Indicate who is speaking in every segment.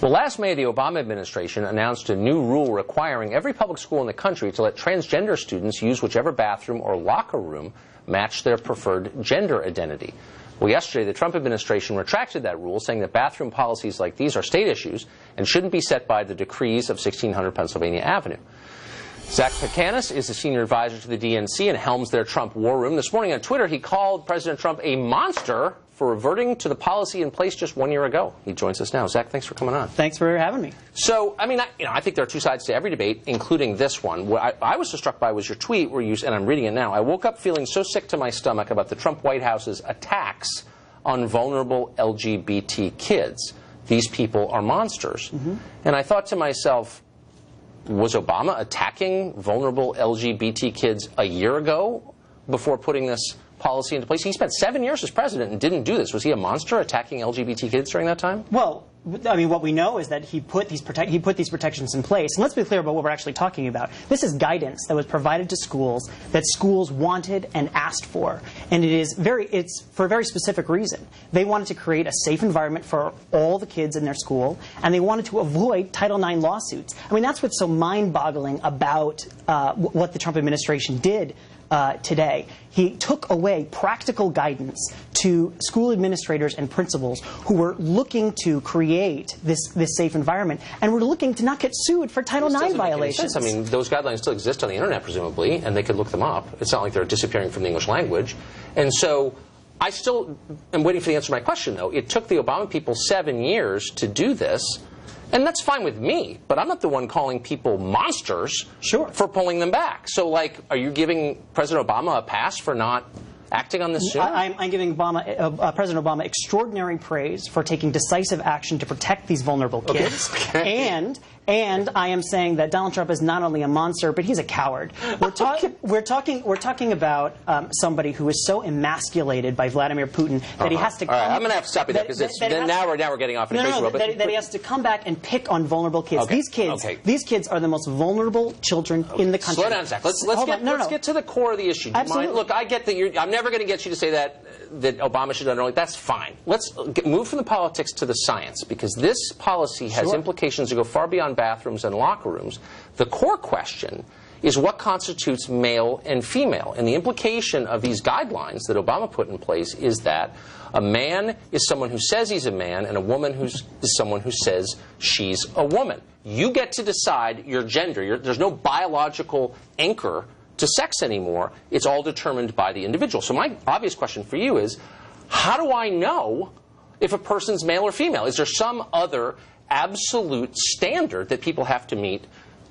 Speaker 1: Well, last May, the Obama administration announced a new rule requiring every public school in the country to let transgender students use whichever bathroom or locker room matched their preferred gender identity. Well, yesterday, the Trump administration retracted that rule, saying that bathroom policies like these are state issues and shouldn't be set by the decrees of 1600 Pennsylvania Avenue. Zach Pecanis is a senior advisor to the DNC and helms their Trump war room. This morning on Twitter, he called President Trump a monster for reverting to the policy in place just 1 year ago. He joins us now. Zach, thanks for coming on.
Speaker 2: Thanks for having me.
Speaker 1: So, I mean, I think there are two sides to every debate, including this one. What I was so struck by was your tweet where you, and I'm reading it now, I woke up feeling so sick to my stomach about the Trump White House's attacks on vulnerable LGBT kids. These people are monsters. And I thought to myself, was Obama attacking vulnerable LGBT kids a year ago before putting this policy into place? He spent 7 years as president and didn't do this. Was he a monster attacking LGBT kids during that time?
Speaker 2: Well, I mean, what we know is that he put these protections in place. And let's be clear about what we're actually talking about. This is guidance that was provided to schools that schools wanted and asked for. And it's for a very specific reason. They wanted to create a safe environment for all the kids in their school, and they wanted to avoid Title IX lawsuits. I mean, that's what's so mind-boggling about what the Trump administration did today. He took away practical guidance to school administrators and principals who were looking to create this safe environment and were looking to not get sued for Title IX violations.
Speaker 1: I mean, those guidelines still exist on the internet, presumably, and they could look them up. It's not like they're disappearing from the English language. And so I still am waiting for the answer to my question, though. It took the Obama people 7 years to do this. And that's fine with me, but I'm not the one calling people monsters for pulling them back. So, like, are you giving President Obama a pass for not acting on this sooner?
Speaker 2: I'm giving President Obama extraordinary praise for taking decisive action to protect these vulnerable kids. And I am saying that Donald Trump is not only a monster, but he's a coward. We're talking about somebody who is so emasculated by Vladimir Putin that he has to.
Speaker 1: All right, I'm going to have to stop you there because now we're getting off in a crazy world.
Speaker 2: That he has to come back and pick on vulnerable kids. These kids are the most vulnerable children in the country.
Speaker 1: Slow down, Zach. Let's get to the core of the issue.
Speaker 2: Absolutely.
Speaker 1: Look, I get that I'm never going to get you to say that Obama should have done it early. That's fine. Let's move from the politics to the science, because this policy has implications that go far beyond bathrooms and locker rooms. The core question is what constitutes male and female. And the implication of these guidelines that Obama put in place is that a man is someone who says he's a man, and a woman is someone who says she's a woman. You get to decide your gender. There's no biological anchor to sex anymore. It's all determined by the individual. So my obvious question for you is, how do I know if a person's male or female? Is there some other absolute standard that people have to meet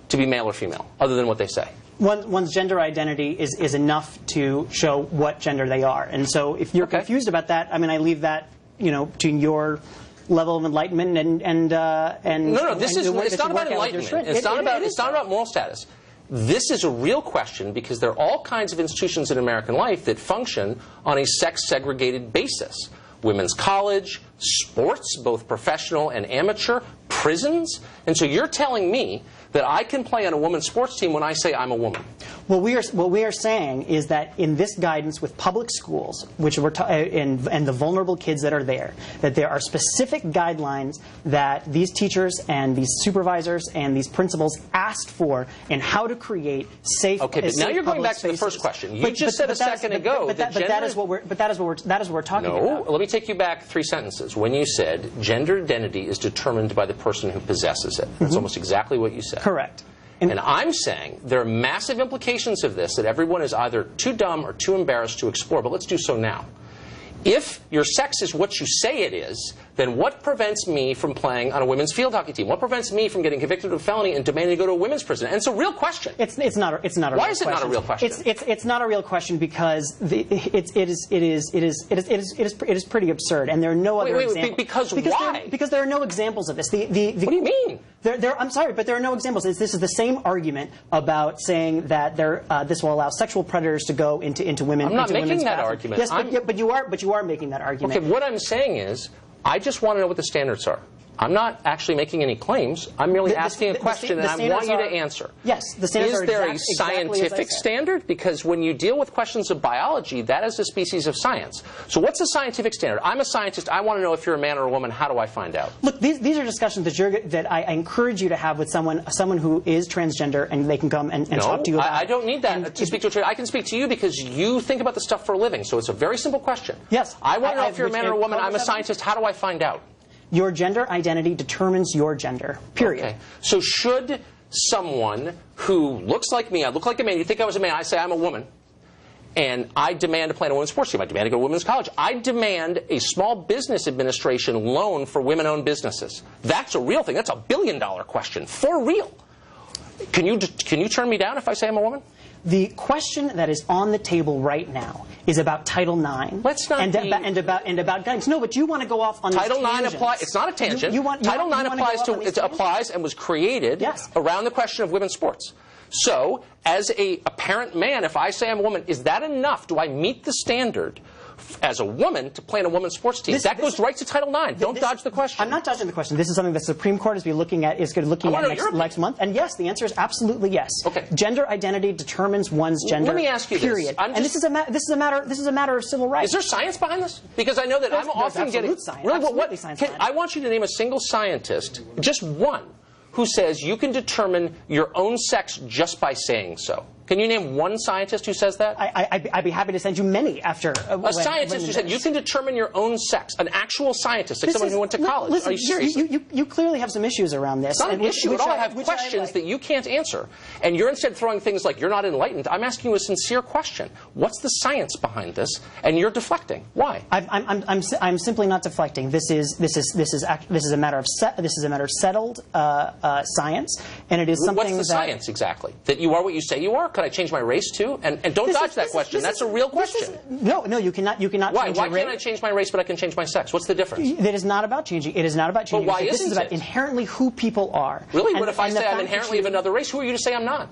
Speaker 1: to be male or female, other than what they say?
Speaker 2: One's gender identity is enough to show what gender they are. And so if you're confused about that, I mean, I leave that, to your level of enlightenment and
Speaker 1: no, it's not about enlightenment. It's not about moral status. This is a real question because there are all kinds of institutions in American life that function on a sex-segregated basis. Women's college, sports, both professional and amateur, prisons. And so you're telling me that I can play on a women's sports team when I say I'm a woman.
Speaker 2: Well, what we are saying is that in this guidance with public schools, which and the vulnerable kids that are there, that there are specific guidelines that these teachers and these supervisors and these principals asked for in how to create safe.
Speaker 1: Okay, but now you're going back to the first question. You just said a second ago that
Speaker 2: that is what we're talking about.
Speaker 1: No, let me take you back 3 sentences. When you said gender identity is determined by the person who possesses it. That's almost exactly what you said.
Speaker 2: Correct.
Speaker 1: And I'm saying there are massive implications of this that everyone is either too dumb or too embarrassed to explore, but let's do so now. If your sex is what you say it is, then what prevents me from playing on a women's field hockey team? What prevents me from getting convicted of a felony and demanding to go to a women's prison? And it's a real question.
Speaker 2: It's not a real question.
Speaker 1: Why is it not a real question?
Speaker 2: It's not a real question because it is pretty absurd, and there are no other examples.
Speaker 1: Because why?
Speaker 2: Because there are no examples of this. What
Speaker 1: do you mean?
Speaker 2: I'm sorry, but there are no examples. This is the same argument about saying that this will allow sexual predators to go into women.
Speaker 1: I'm not making that
Speaker 2: bathrooms.
Speaker 1: argument.
Speaker 2: Yes, but you are making that argument.
Speaker 1: Okay, what I'm saying is, I just want to know what the standards are. I'm not actually making any claims. I'm merely asking a question, and I want you to answer.
Speaker 2: Yes, the standards are
Speaker 1: Is there a scientific standard? Because when you deal with questions of biology, that is a species of science. So what's the scientific standard? I'm a scientist. I want to know if you're a man or a woman. How do I find out?
Speaker 2: Look, these are discussions that I encourage you to have with someone who is transgender, and they can come and talk to you about.
Speaker 1: I don't need that to speak to a trans. I can speak to you because you think about the stuff for a living. So it's a very simple question.
Speaker 2: Yes.
Speaker 1: I want to know if you're a man or a woman. I'm a scientist. How do I find out?
Speaker 2: Your gender identity determines your gender, period.
Speaker 1: Okay. So should someone who looks like me, I look like a man, you think I was a man, I say I'm a woman, and I demand to play in a women's sports team, I demand to go to women's college, I demand a small business administration loan for women-owned businesses. That's a real thing. That's a billion-dollar question, for real. Can you turn me down if I say I'm a woman?
Speaker 2: The question that is on the table right now is about Title IX and about guidance. No, but you want to go off on
Speaker 1: Title IX applies. It's not a tangent. Title IX applies and was created around the question of women's sports. So, as a apparent man, if I say I'm a woman, is that enough? Do I meet the standard as a woman to play in a women's sports team? That goes right to Title IX. Don't dodge the question.
Speaker 2: I'm not dodging the question. This is something the Supreme Court is going to be looking at next month. And yes, the answer is absolutely yes.
Speaker 1: Okay.
Speaker 2: Gender identity determines one's gender.
Speaker 1: Let me ask you
Speaker 2: period.
Speaker 1: this.
Speaker 2: And this is a matter of civil rights.
Speaker 1: Is there science behind this? Because I know that I'm often getting
Speaker 2: science.
Speaker 1: Really,
Speaker 2: absolutely science.
Speaker 1: I want you to name a single scientist, just one, who says you can determine your own sex just by saying so. Can you name one scientist who says that?
Speaker 2: I'd be happy to send you many after.
Speaker 1: A scientist who said you can determine your own sex. An actual scientist, like someone who went to college.
Speaker 2: Listen,
Speaker 1: are you serious?
Speaker 2: You clearly have some issues around this.
Speaker 1: It's not an issue at all. I have questions that you can't answer. And you're instead throwing things like you're not enlightened. I'm asking you a sincere question. What's the science behind this? And you're deflecting. Why?
Speaker 2: I'm simply not deflecting. This is a matter of settled science, and it is something.
Speaker 1: What's the science exactly? That you are what you say you are? Could I change my race too? And don't dodge that question. That's a real question.
Speaker 2: No, you cannot.
Speaker 1: Why? Why can't I change my race, but I can change my sex? What's the difference?
Speaker 2: It is not about changing. It is not about changing.
Speaker 1: But why isn't
Speaker 2: this is about inherently who people are.
Speaker 1: Really? What if I say I'm inherently of another race? Who are you to say I'm not?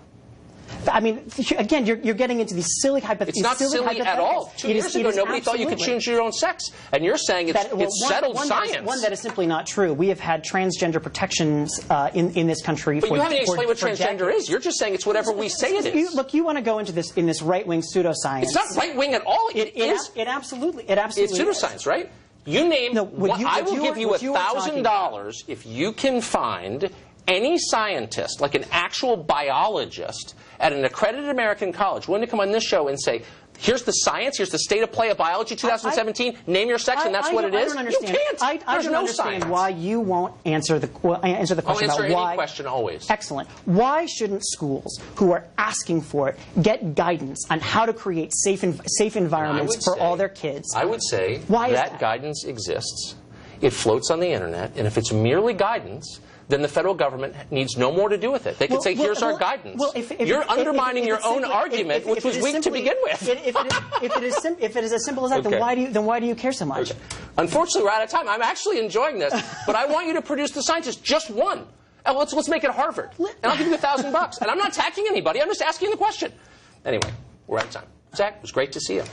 Speaker 2: I mean, again, you're getting into these silly hypotheticals.
Speaker 1: It's not silly at all. 2 years ago, nobody thought you could change your own sex. And you're saying it's settled science.
Speaker 2: One that is simply not true. We have had transgender protections in this country for decades.
Speaker 1: But you haven't explained what transgender is. You're just saying it's whatever we say it is.
Speaker 2: Look, you want to go into this in this right-wing pseudoscience.
Speaker 1: It's not right-wing at all. It is.
Speaker 2: It absolutely
Speaker 1: It's pseudoscience, right? You name. I will give you $1,000 if you can find any scientist, like an actual biologist, at an accredited American college, willing to come on this show and say, here's the science, here's the state of play of biology 2017, name your sex, and that's what it is?
Speaker 2: I don't understand.
Speaker 1: You can't.
Speaker 2: I don't understand why you won't answer the question
Speaker 1: about why. I'll answer any
Speaker 2: question
Speaker 1: always.
Speaker 2: Excellent. Why shouldn't schools who are asking for it get guidance on how to create safe environments for all their kids?
Speaker 1: I would say that guidance exists. It floats on the internet, and if it's merely guidance, then the federal government needs no more to do with it. They could say, here's our guidance. You're undermining your own argument, which was weak to begin with.
Speaker 2: If it is as simple as that, then why do you care so much?
Speaker 1: Okay. Unfortunately, we're out of time. I'm actually enjoying this, but I want you to produce the scientist, just one. And let's make it Harvard. And I'll give you $1,000. And I'm not attacking anybody. I'm just asking the question. Anyway, we're out of time. Zach, it was great to see you.